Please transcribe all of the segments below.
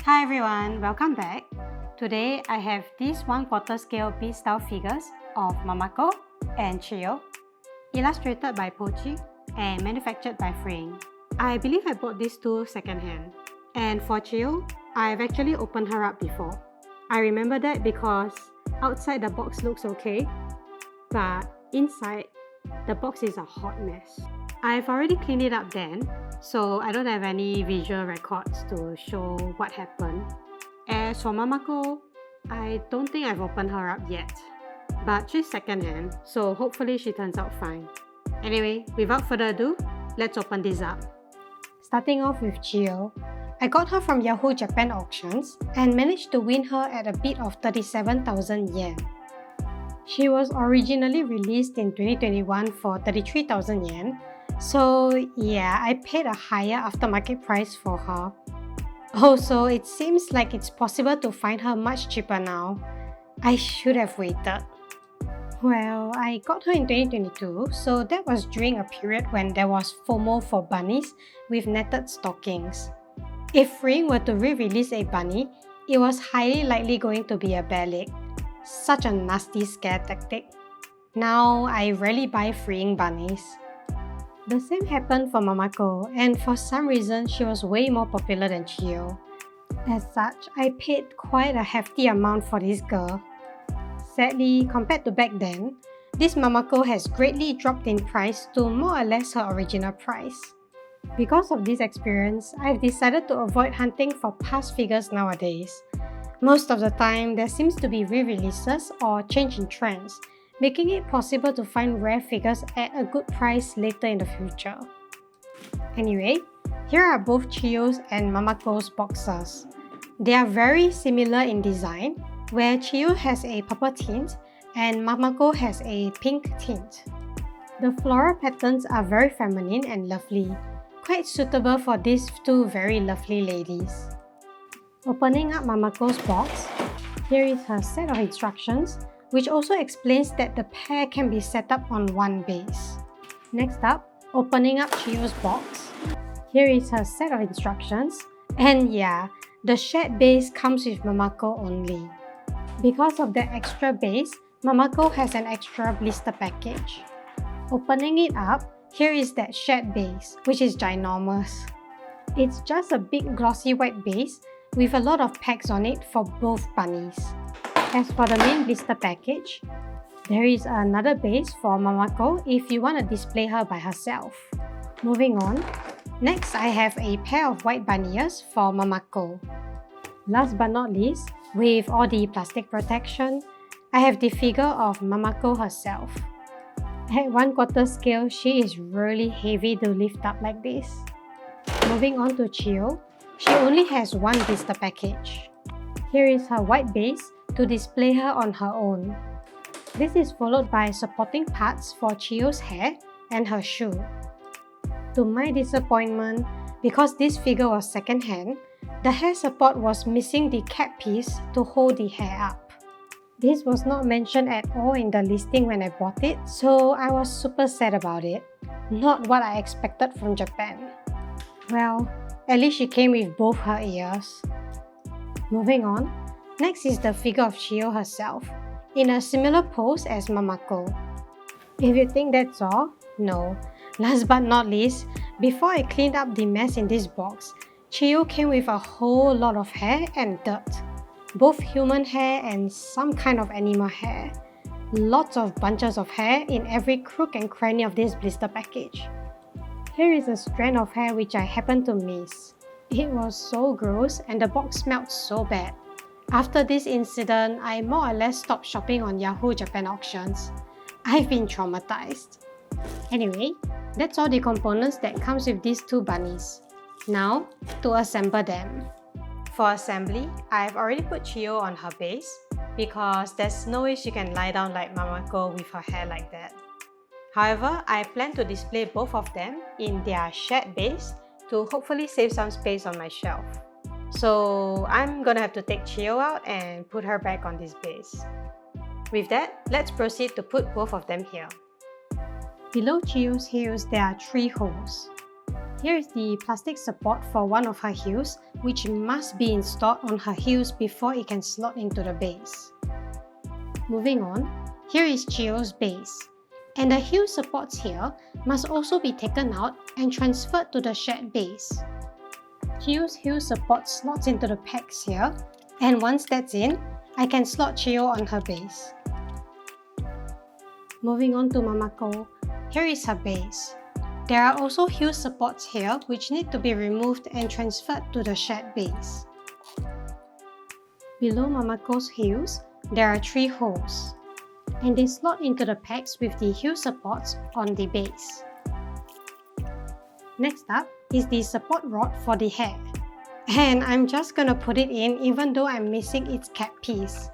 Hi everyone, welcome back. Today I have these 1/4 scale beast style figures of Mamako and Chiyo, illustrated by Pochi and manufactured by Frame. I believe I bought these two secondhand. And for Chiyo, I've actually opened her up before. I remember that because outside the box looks okay, but inside the box is a hot mess. I've already cleaned it up then, so I don't have any visual records to show what happened. As for Mamako, I don't think I've opened her up yet, but she's secondhand, so hopefully she turns out fine. Anyway, without further ado, let's open this up. Starting off with Chiyo, I got her from Yahoo Japan auctions and managed to win her at a bid of 37,000 yen. She was originally released in 2021 for 33,000 yen, so yeah, I paid a higher aftermarket price for her. Also, it seems like it's possible to find her much cheaper now. I should have waited. Well, I got her in 2022, so that was during a period when there was FOMO for bunnies with netted stockings. If Ring were to re-release a bunny, it was highly likely going to be a bare leg. Such a nasty scare tactic. Now, I rarely buy freeing bunnies. The same happened for Mamako, and for some reason she was way more popular than Chiyo. As such, I paid quite a hefty amount for this girl. Sadly, compared to back then, this Mamako has greatly dropped in price to more or less her original price. Because of this experience, I've decided to avoid hunting for past figures nowadays. Most of the time, there seems to be re-releases or change in trends, making it possible to find rare figures at a good price later in the future. Anyway, here are both Chiyo's and Mamako's boxes. They are very similar in design, where Chiyo has a purple tint and Mamako has a pink tint. The floral patterns are very feminine and lovely, quite suitable for these two very lovely ladies. Opening up Mamako's box, here is her set of instructions, which also explains that the pair can be set up on one base. Next up, opening up Chiyo's box. Here is her set of instructions, and yeah, the shared base comes with Mamako only. Because of the extra base, Mamako has an extra blister package. Opening it up, here is that shared base, which is ginormous. It's just a big glossy white base with a lot of packs on it for both bunnies. As for the main blister package, there is another base for Mamako if you want to display her by herself. Moving on, next I have a pair of white bunny ears for Mamako. Last but not least, with all the plastic protection, I have the figure of Mamako herself. At 1/4 scale, she is really heavy to lift up like this. Moving on to Chiyo, she only has one blister package. Here is her white base to display her on her own. This is followed by supporting parts for Chiyo's hair and her shoe. To my disappointment, because this figure was second-hand, the hair support was missing the cap piece to hold the hair up. This was not mentioned at all in the listing when I bought it, so I was super sad about it. Not what I expected from Japan. Well, at least she came with both her ears. Moving on, next is the figure of Chiyo herself, in a similar pose as Mamako. If you think that's all, no. Last but not least, before I cleaned up the mess in this box, Chiyo came with a whole lot of hair and dirt. Both human hair and some kind of animal hair. Lots of bunches of hair in every crook and cranny of this blister package. Here is a strand of hair which I happened to miss. It was so gross and the box smelled so bad. After this incident, I more or less stopped shopping on Yahoo Japan auctions. I've been traumatized. Anyway, that's all the components that comes with these two bunnies. Now, to assemble them. For assembly, I've already put Chiyo on her base because there's no way she can lie down like Mamako with her hair like that. However, I plan to display both of them in their shared base to hopefully save some space on my shelf. So I'm gonna have to take Chiyo out and put her back on this base. With that, let's proceed to put both of them here. Below Chiyo's heels, there are 3 holes. Here is the plastic support for one of her heels which must be installed on her heels before it can slot into the base. Moving on, here is Chiyo's base, and the heel supports here must also be taken out and transferred to the shared base. Chiyo's heel support slots into the pegs here, and once that's in, I can slot Chiyo on her base. Moving on to Mamako, here is her base. There are also heel supports here which need to be removed and transferred to the shared base. Below Mamako's heels, there are 3 holes, and they slot into the pegs with the heel supports on the base. Next up is the support rod for the hair, and I'm just gonna put it in even though I'm missing its cap piece.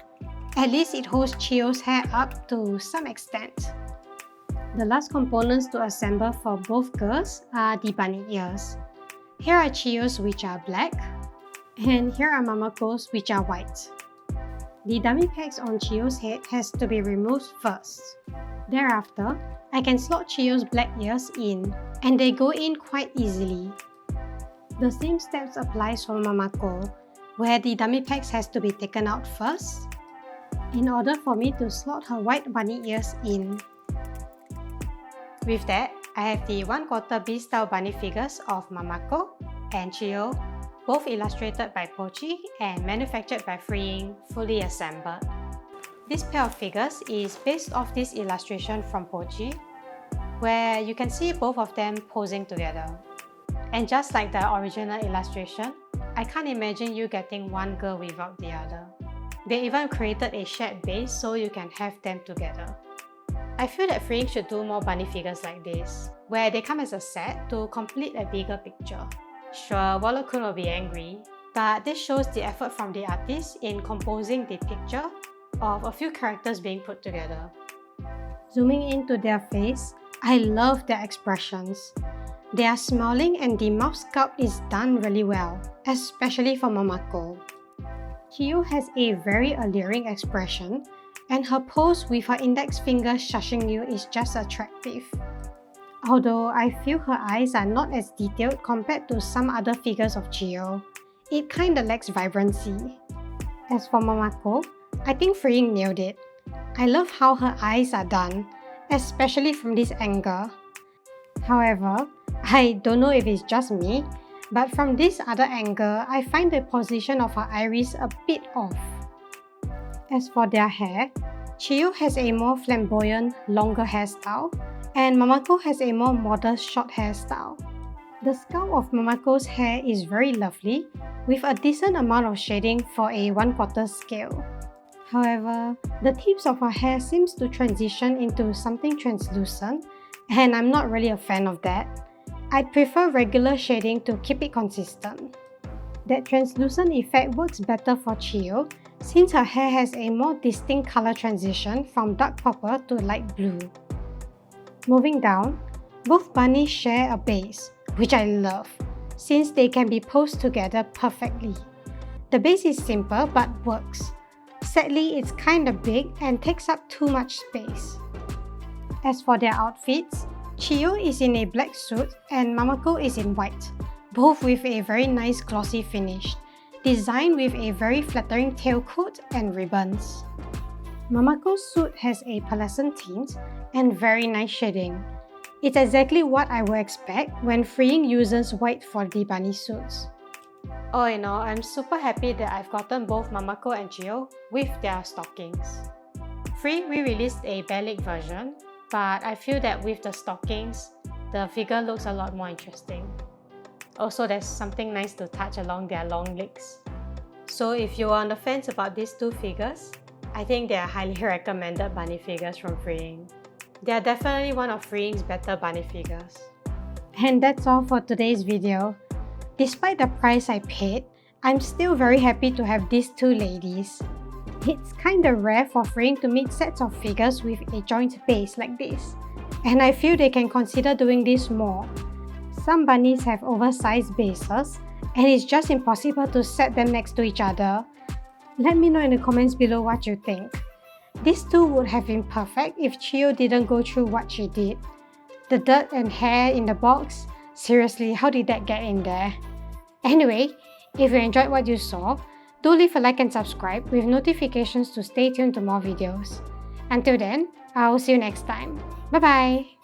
At least it holds Chiyo's hair up to some extent. The last components to assemble for both girls are the bunny ears. Here are Chiyo's which are black, and here are Mamako's which are white. The dummy pegs on Chiyo's head has to be removed first. Thereafter, I can slot Chiyo's black ears in, and they go in quite easily. The same steps applies for Mamako, where the dummy pegs has to be taken out first, in order for me to slot her white bunny ears in. With that, I have the 1/4 B-style bunny figures of Mamako and Chiyo, both illustrated by Pochi and manufactured by Freeing, fully assembled. This pair of figures is based off this illustration from Pochi, where you can see both of them posing together. And just like the original illustration, I can't imagine you getting one girl without the other. They even created a shared base so you can have them together. I feel that Freeing should do more bunny figures like this, where they come as a set to complete a bigger picture. Sure, Wallet-kun will be angry, but this shows the effort from the artist in composing the picture of a few characters being put together. Zooming into their face, I love their expressions. They are smiling and the mouth sculpt is done really well, especially for Mamako. Chiyo has a very alluring expression, and her pose with her index finger shushing you is just attractive. Although I feel her eyes are not as detailed compared to some other figures of Chiyo, it kinda lacks vibrancy. As for Mamako, I think Freeing nailed it. I love how her eyes are done, especially from this angle. However, I don't know if it's just me, but from this other angle, I find the position of her iris a bit off. As for their hair, Chiyo has a more flamboyant, longer hairstyle, and Mamako has a more modest short hairstyle. The scalp of Mamako's hair is very lovely, with a decent amount of shading for a 1/4 scale. However, the tips of her hair seems to transition into something translucent, and I'm not really a fan of that. I'd prefer regular shading to keep it consistent. That translucent effect works better for Chiyo, since her hair has a more distinct color transition from dark purple to light blue. Moving down, both bunnies share a base, which I love, since they can be posed together perfectly. The base is simple but works. Sadly, it's kinda big and takes up too much space. As for their outfits, Chiyo is in a black suit and Mamako is in white, both with a very nice glossy finish, designed with a very flattering tailcoat and ribbons. Mamako's suit has a pearlescent tint and very nice shading. It's exactly what I would expect when Freeing uses white for the bunny suits. All in all, I'm super happy that I've gotten both Mamako and Chiyo with their stockings. Free re-released a bare leg version, but I feel that with the stockings, the figure looks a lot more interesting. Also, there's something nice to touch along their long legs. So if you are on the fence about these two figures, I think they are highly recommended bunny figures from Freeing. They are definitely one of Freeing's better bunny figures. And that's all for today's video. Despite the price I paid, I'm still very happy to have these two ladies. It's kinda rare for Freeing to make sets of figures with a joint base like this, and I feel they can consider doing this more. Some bunnies have oversized bases, and it's just impossible to set them next to each other. Let me know in the comments below what you think. These two would have been perfect if Chiyo didn't go through what she did. The dirt and hair in the box, seriously, how did that get in there? Anyway, If you enjoyed what you saw, do leave a like and subscribe with notifications to stay tuned to more videos. Until then, I'll see you next time. Bye bye!